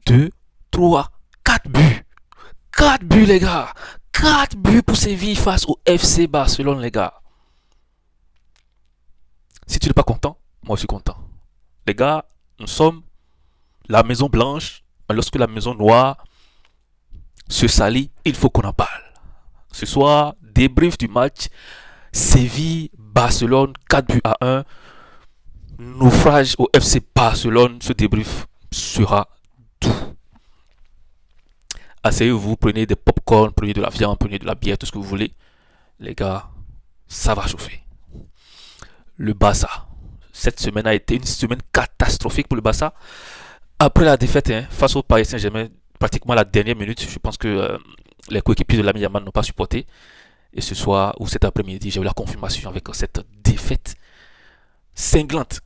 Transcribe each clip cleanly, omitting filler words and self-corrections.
2, 3, 4 buts. 4 buts, les gars. 4 buts pour Séville face au FC Barcelone, les gars. Si tu n'es pas content, moi je suis content. Les gars, nous sommes la Maison Blanche. Lorsque la Maison Noire se salit, il faut qu'on en parle. Ce soir, débrief du match Séville-Barcelone, 4 buts à 1. Naufrage au FC Barcelone. Ce débrief sera tout. Asseyez-vous, prenez des pop-corn, prenez de la viande, prenez de la bière, tout ce que vous voulez. Les gars, ça va chauffer. Le Barça. Cette semaine a été une semaine catastrophique pour le Barça. Après la défaite face au Paris Saint-Germain, pratiquement à la dernière minute, je pense que les coéquipiers de Lamine Yamal n'ont pas supporté. Et ce soir ou cet après-midi, j'ai eu la confirmation avec cette défaite cinglante,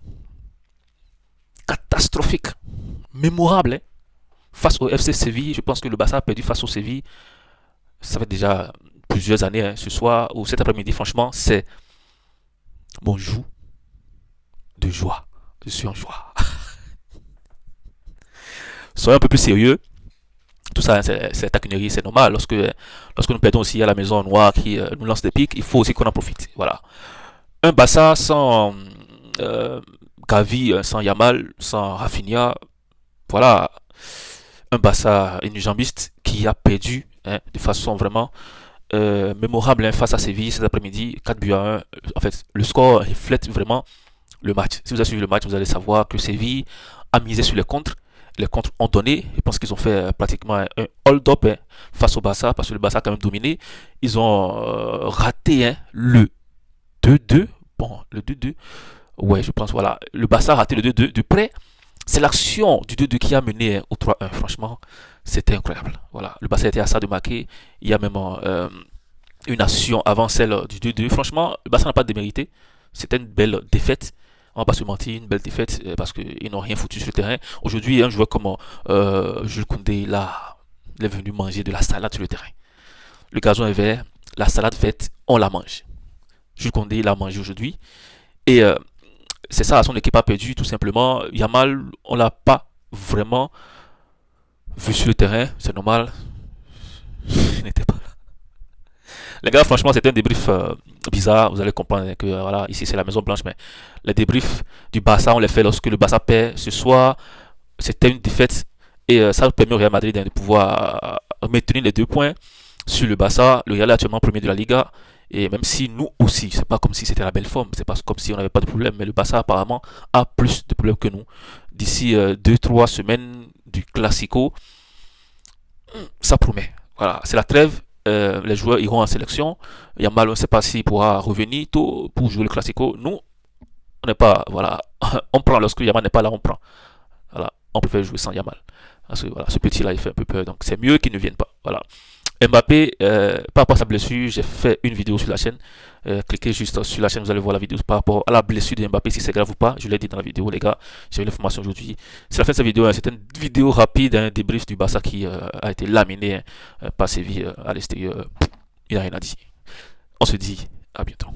catastrophique, mémorable. Face au FC Séville, je pense que le Barça a perdu face au Séville. Ça fait déjà plusieurs années. Ce soir ou cet après-midi, franchement, c'est mon jour de joie. Je suis en joie. Soyez un peu plus sérieux. Tout ça, c'est taquinerie, c'est normal. Lorsque nous perdons aussi à la Maison Noire qui nous lance des pics, il faut aussi qu'on en profite. Voilà. Un Barça sans Gavi, sans Yamal, sans Rafinha. Voilà. Un Barça unijambiste qui a perdu de façon vraiment mémorable face à Séville cet après-midi, 4 buts à 1. En fait, le score reflète vraiment le match. Si vous avez suivi le match, vous allez savoir que Séville a misé sur les contres. Les contres ont donné. Je pense qu'ils ont fait pratiquement un hold-up face au Barça parce que le Barça a quand même dominé. Ils ont raté le 2-2. Bon, le 2-2. Ouais, je pense, voilà. Le Barça a raté le 2-2 de près. C'est l'action du 2-2 qui a mené au 3-1. Franchement, c'était incroyable. Voilà. Le Barça était à ça de marquer. Il y a même une action avant celle du 2-2. Franchement, le Barça n'a pas démérité. C'était une belle défaite. On va pas se mentir, une belle défaite parce qu'ils n'ont rien foutu sur le terrain. Aujourd'hui, un joueur comme Jules Koundé, là, il est venu manger de la salade sur le terrain. Le gazon est vert, la salade faite, on la mange. Jules Koundé, il a mangé aujourd'hui. Et c'est ça, son équipe a perdu tout simplement. Yamal, on l'a pas vraiment vu sur le terrain, c'est normal. Il n'était pas. Les gars, franchement, c'était un débrief bizarre. Vous allez comprendre que voilà, ici c'est la Maison Blanche, mais les débriefs du Barça, on les fait lorsque le Barça perd. Ce soir, c'était une défaite et ça permet au Real Madrid de pouvoir maintenir les 2 points sur le Barça. Le Real est actuellement premier de la Liga. Et même si nous aussi, c'est pas comme si c'était la belle forme, c'est pas comme si on n'avait pas de problème, mais le Barça apparemment a plus de problèmes que nous. D'ici 2-3 semaines du Classico, ça promet. Voilà, c'est la trêve. Les joueurs iront en sélection. Yamal, on ne sait pas s'il pourra revenir tôt pour jouer le Classico. Nous, on n'est pas. Voilà, on prend lorsque Yamal n'est pas là, on prend. Voilà, on préfère jouer sans Yamal. Parce que voilà, ce petit-là, il fait un peu peur. Donc c'est mieux qu'il ne vienne pas. Voilà. Mbappé, par rapport à sa blessure, j'ai fait une vidéo sur la chaîne. Cliquez juste sur la chaîne, vous allez voir la vidéo par rapport à la blessure de Mbappé, si c'est grave ou pas. Je l'ai dit dans la vidéo, les gars. J'ai eu l'information aujourd'hui. C'est la fin de cette vidéo. C'est une vidéo rapide, un débrief du Barça qui a été laminé par Séville à l'extérieur. Il n'y a rien à dire. On se dit à bientôt.